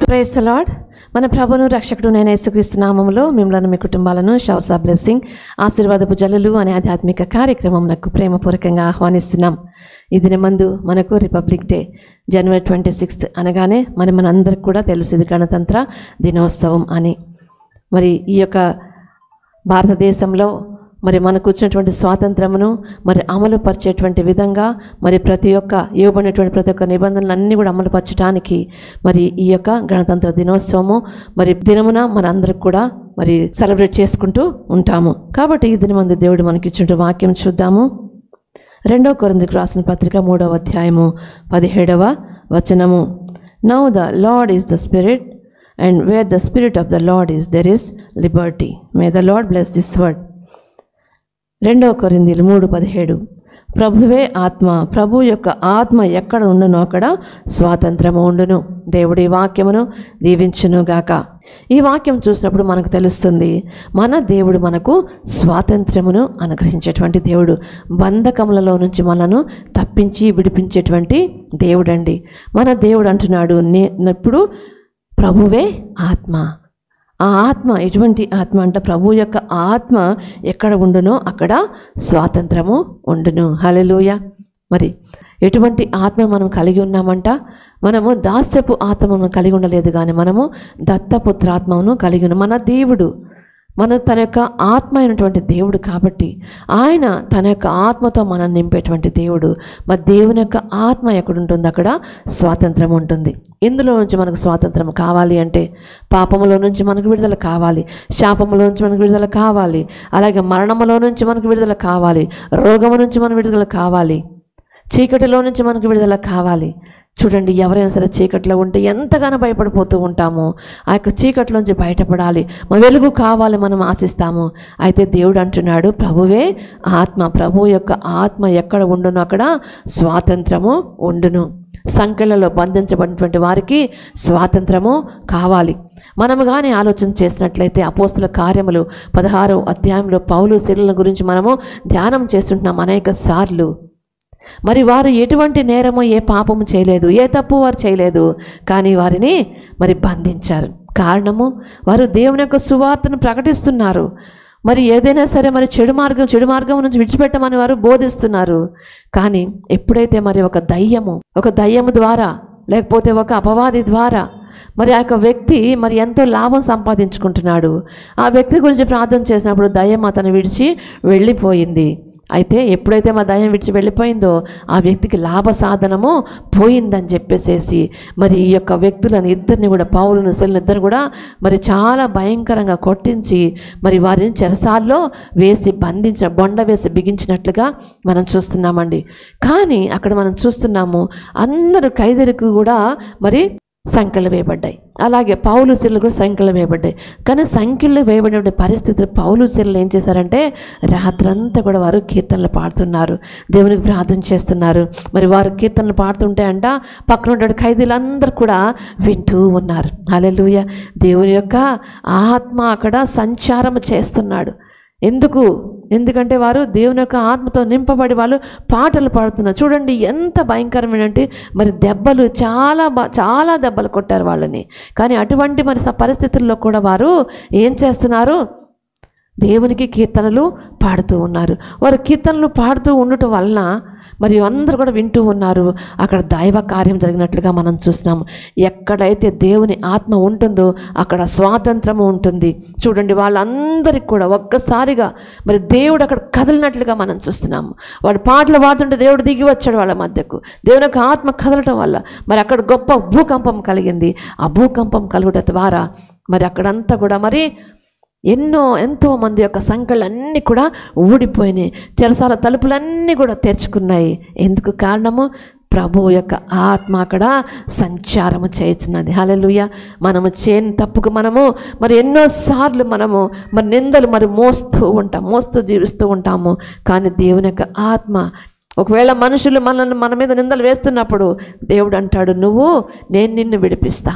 Praise the lord. మన ప్రభువును రక్షకుడునైన యేసుక్రీస్తు నామములో మిమ్మల్ని మీ కుటుంబాలను షవర్స్ ఆఫ్ బ్లెస్సింగ్ ఆశీర్వాదపు జల్లులు అనే ఆధ్యాత్మిక కార్యక్రమంకు ప్రేమపూర్వకంగా ఆహ్వానిస్తున్నాం. ఈ దినమందు మనకు రిపబ్లిక్ డే జనవరి 26 అనగానే మనందరికి కూడా తెలుసు ఇది గణతంత్ర దినోత్సవం అని. మరి ఈ యొక్క భారతదేశంలో మరి మనకు వచ్చినటువంటి స్వాతంత్రమును మరి అమలు పరిచేటువంటి విధంగా మరి ప్రతి ఒక్క ఇవ్వబడినటువంటి ప్రతి ఒక్క నిబంధనలన్నీ కూడా అమలు పరచడానికి మరి ఈ యొక్క గణతంత్ర దినోత్సవము మరి దినమున మనందరికి కూడా మరి సెలబ్రేట్ చేసుకుంటూ ఉంటాము. కాబట్టి ఈ దినమందు దేవుడు మనకి ఇచ్చిన వాక్యం చూద్దాము. 2 కొరింథీయులకు రాసిన పత్రిక 3వ అధ్యాయము 17వ వచనము. Now the lord is the spirit and wear the spirit of the lord is there is Liberty. May the lord bless this word. 2 కొరింథీయులు 3:17. ప్రభువే ఆత్మ, ప్రభు యొక్క ఆత్మ ఎక్కడ ఉండునో అక్కడ స్వాతంత్రము ఉండును. దేవుడి వాక్యమును దీవించునుగాక. ఈ వాక్యం చూసినప్పుడు మనకు తెలుస్తుంది మన దేవుడు మనకు స్వాతంత్రమును అనుగ్రహించేటువంటి దేవుడు, బంధకములలో నుంచి మనను తప్పించి విడిపించేటువంటి దేవుడండి. మన దేవుడు అంటున్నాడు ఇప్పుడు ప్రభువే ఆత్మ. ఆ ఆత్మ ఎటువంటి ఆత్మ అంటే ప్రభు యొక్క ఆత్మ ఎక్కడ ఉండునో అక్కడ స్వాతంత్రము ఉండును. హల్లెలూయా. మరి ఎటువంటి ఆత్మ మనం కలిగి ఉన్నామంట? మనము దాస్యపు ఆత్మను కలిగి ఉండలేదు, కానీ మనము దత్తపుత్రాత్మను కలిగి ఉన్నాం. మన దేవుడు తన యొక్క ఆత్మ అయినటువంటి దేవుడు కాబట్టి ఆయన తన యొక్క ఆత్మతో మనం నింపేటువంటి దేవుడు. మరి దేవుని యొక్క ఆత్మ ఎక్కడుంటుంది అక్కడ స్వాతంత్రం ఉంటుంది. ఇందులో నుంచి మనకు స్వాతంత్రం కావాలి అంటే పాపములో నుంచి మనకు విడుదల కావాలి, శాపములో నుంచి మనకు విడుదల కావాలి, అలాగే మరణములో నుంచి మనకు విడుదల కావాలి, రోగము నుంచి మనకు విడుదల కావాలి, చీకటిలో నుంచి మనకు విడుదల కావాలి. చూడండి, ఎవరైనా సరే చీకట్లో ఉంటే ఎంతగానో భయపడిపోతూ ఉంటాము. ఆ యొక్క చీకట్లోంచి బయటపడాలి, వెలుగు కావాలి మనం ఆశిస్తాము. అయితే దేవుడు అంటున్నాడు ప్రభువే ఆత్మ, ప్రభు యొక్క ఆత్మ ఎక్కడ ఉండునో అక్కడ స్వాతంత్రము ఉండును. సంఖ్యలలో బంధించబడినటువంటి వారికి స్వాతంత్రము కావాలి. మనము కానీ ఆలోచన చేసినట్లయితే అపోస్తుల కార్యములు 16వ అధ్యాయంలో పౌలు శీలల గురించి మనము ధ్యానం చేస్తుంటున్నాం అనేక సార్లు. మరి వారు ఎటువంటి నేరము ఏ పాపము చేయలేదు, ఏ తప్పు వారు చేయలేదు, కానీ వారిని మరి బంధించారు. కారణము వారు దేవుని యొక్క సువార్తను ప్రకటిస్తున్నారు. మరి ఏదైనా సరే మరి చెడు మార్గం నుంచి విడిచిపెట్టమని వారు బోధిస్తున్నారు. కానీ ఎప్పుడైతే మరి ఒక దయ్యము ద్వారా లేకపోతే ఒక అపవాది ద్వారా మరి ఆ యొక్క వ్యక్తి మరి ఎంతో లాభం సంపాదించుకుంటున్నాడు, ఆ వ్యక్తి గురించి ప్రార్థన చేసినప్పుడు దయ్యం అతను విడిచి వెళ్ళిపోయింది. అయితే ఎప్పుడైతే మా దయ్యం విడిచి వెళ్ళిపోయిందో ఆ వ్యక్తికి లాభ సాధనము పోయిందని చెప్పేసేసి మరి ఈ యొక్క వ్యక్తులను ఇద్దరిని కూడా పౌలును శీలను ఇద్దరు కూడా మరి చాలా భయంకరంగా కొట్టించి మరి వారిని చెరసాల్లో వేసి బొండ వేసి బిగించినట్లుగా మనం చూస్తున్నామండి. కానీ అక్కడ మనం చూస్తున్నాము అందరూ ఖైదీలకు కూడా మరి సంఖ్యలు వేయబడ్డాయి, అలాగే పౌలు శీలలు కూడా సంఖ్యలు వేయబడ్డాయి. కానీ సంఖ్యలు వేయబడిన పరిస్థితులు పౌలు శీలలు ఏం చేశారంటే రాత్రంతా కూడా వారు కీర్తనలు పాడుతున్నారు, దేవునికి ప్రార్థన చేస్తున్నారు. మరి వారు కీర్తనలు పాడుతుంటే అంట పక్కన ఉన్న ఖైదీలందరూ కూడా వింటూ ఉన్నారు. హల్లెలూయా. దేవుని యొక్క ఆత్మ అక్కడ సంచారం చేస్తున్నాడు. ఎందుకంటే వారు దేవుని యొక్క ఆత్మతో నింపబడి వాళ్ళు పాటలు పాడుతున్నారు. చూడండి ఎంత భయంకరమైనటువంటి మరి దెబ్బలు, చాలా దెబ్బలు కొట్టారు వాళ్ళని. కానీ అటువంటి మరి పరిస్థితుల్లో కూడా వారు ఏం చేస్తున్నారు? దేవునికి కీర్తనలు పాడుతూ ఉన్నారు. వారు కీర్తనలు పాడుతూ ఉండటం వలన మరి అందరూ కూడా వింటూ ఉన్నారు. అక్కడ దైవ కార్యం జరిగినట్లుగా మనం చూస్తున్నాము. ఎక్కడైతే దేవుని ఆత్మ ఉంటుందో అక్కడ స్వాతంత్రము ఉంటుంది. చూడండి, వాళ్ళందరికీ కూడా ఒక్కసారిగా మరి దేవుడు అక్కడ కదిలినట్లుగా మనం చూస్తున్నాము. వాడు పాటలు పాడుతుంటే దేవుడు దిగి వచ్చాడు వాళ్ళ మధ్యకు. దేవుని యొక్క ఆత్మ కదలటం వల్ల మరి అక్కడ గొప్ప భూకంపం కలిగింది. ఆ భూకంపం కలుగుట ద్వారా మరి అక్కడంతా కూడా మరి ఎంతో మంది యొక్క సంఖ్యలన్నీ కూడా ఊడిపోయినాయి, చెరసాల తలుపులన్నీ కూడా తెరుచుకున్నాయి. ఎందుకు కారణము? ప్రభువు యొక్క ఆత్మ అక్కడ సంచారము చేయుచున్నది. హల్లెలూయా. మనము చేయని తప్పుకు మనము మరి ఎన్నోసార్లు మనము మరి నిందలు మరి మోస్తూ జీవిస్తూ ఉంటాము. కానీ దేవుని యొక్క ఆత్మ ఒకవేళ మనుషులు మన మీద నిందలు వేస్తున్నప్పుడు దేవుడు అంటాడు, నేను నిన్ను విడిపిస్తా,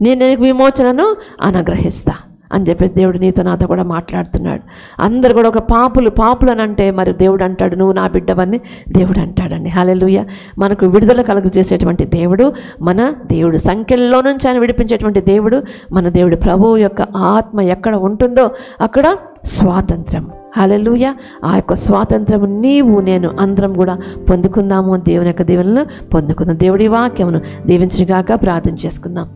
నేను నీకు విమోచనను అనుగ్రహిస్తా. అని చెప్పేసి దేవుడు నీతో నాతో కూడా మాట్లాడుతున్నాడు. అందరు కూడా ఒక పాపులు అని అంటే మరి దేవుడు అంటాడు నువ్వు నా బిడ్డవని దేవుడు అంటాడండి. హల్లెలూయా. మనకు విడుదల కలుగు చేసేటువంటి దేవుడు మన దేవుడు. సంఖ్యల్లో నుంచి ఆయన విడిపించేటువంటి దేవుడు మన దేవుడు. ప్రభువు యొక్క ఆత్మ ఎక్కడ ఉంటుందో అక్కడ స్వాతంత్రం. హల్లెలూయా. ఆ యొక్క స్వాతంత్రము నీవు నేను అందరం కూడా పొందుకుందాము. దేవుని యొక్క దీవెనలను పొందుకుందాం. దేవుడి వాక్యమును దీవించుగాక. ప్రార్థన చేసుకుందాం.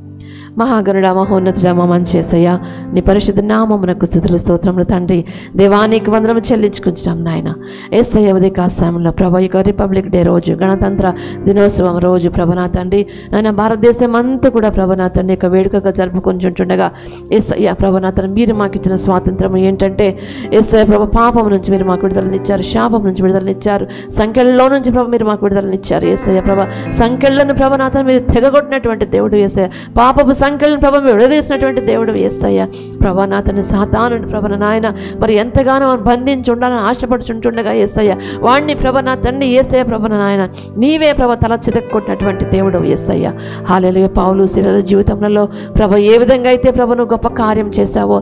మహాగణుడ మహోన్నతుడ మా మంచి యేసయ్య, నీ పరిశుద్ధ నామమునకు స్తుతులు స్తోత్రములు తండ్రి. దేవానికి వందనము చెల్లించుకుంటున్నాం నాయన. యేసయ్య ఉదయ సమయంలో ప్రభు యొక్క రిపబ్లిక్ డే రోజు, గణతంత్ర దినోత్సవం రోజు ప్రభు నా తండ్రి ఆయన భారతదేశం అంతా కూడా ప్రభు నా తండ్రి యొక్క వేడుకగా జరుపుకుంటుండగా యేసయ్య ప్రభు నా తండ్రి మీరు మాకు ఇచ్చిన స్వాతంత్రం ఏంటంటే యేసయ్య ప్రభు పాపం నుంచి మీరు మాకు విడుదలనిచ్చారు, శాపం నుంచి విడుదలనిచ్చారు, సంఖ్యల్లో నుంచి ప్రభు మీరు మాకు విడుదలనిచ్చారు. యేసయ్య ప్రభు సంఖ్యలను ప్రభు నా తండ్రి మీరు తెగగొట్టినటువంటి దేవుడు. యేసయ్య పాపపు సంఖ్యలను ప్రభు విడదీసినటువంటి దేవుడు. యేసయ్య ప్రభు నా తండ్రి సాతానుని ప్రభు నాయన మరి ఎంతగానో బంధించి ఉండాలని ఆశపడుచుంటుండగా యేసయ్య వాడిని ప్రభు నా తండ్రి యేసయ్య ప్రభు నాయన నీవే ప్రభు తల చితక్కొట్టినటువంటి దేవుడు. యేసయ్య హల్లెలూయా. పౌలు శీలల జీవితంలో ప్రభు ఏ విధంగా అయితే ప్రభు నువ్వు గొప్ప కార్యం చేశావో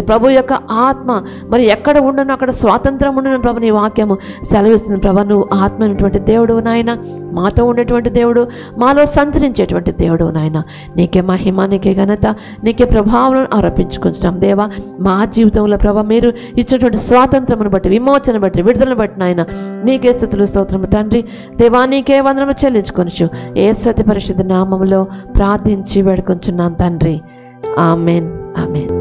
ప్రభు యొక్క ఆత్మ మరి ఎక్కడ ఉండను అక్కడ స్వాతంత్రం ఉండను ప్రభు నీ వాక్యము సెలవిస్తుంది. ప్రభు నువ్వు ఆత్మ అయినటువంటి దేవుడు నాయన, మాతో ఉండేటువంటి దేవుడు, మాలో సంచరించేటువంటి దేవుడు నాయన. నీకే మహిమ, నీకే ఘనత, నీకే ప్రభావం ఆరోపించుకుంటున్నాం దేవా. మా జీవితంలో ప్రభా మీరు ఇచ్చినటువంటి స్వాతంత్రమును బట్టి, విమోచన బట్టి, విడుదలను బట్టి నాయన నీకే స్తుతులు స్తోత్రము తండ్రి. దేవా నీకే వందనము చెల్లించుకొనుచు యేసు పరిశుద్ధ నామములో ప్రార్థించి వేడుకొంచున్నాను తండ్రి. ఆమేన్, ఆమేన్.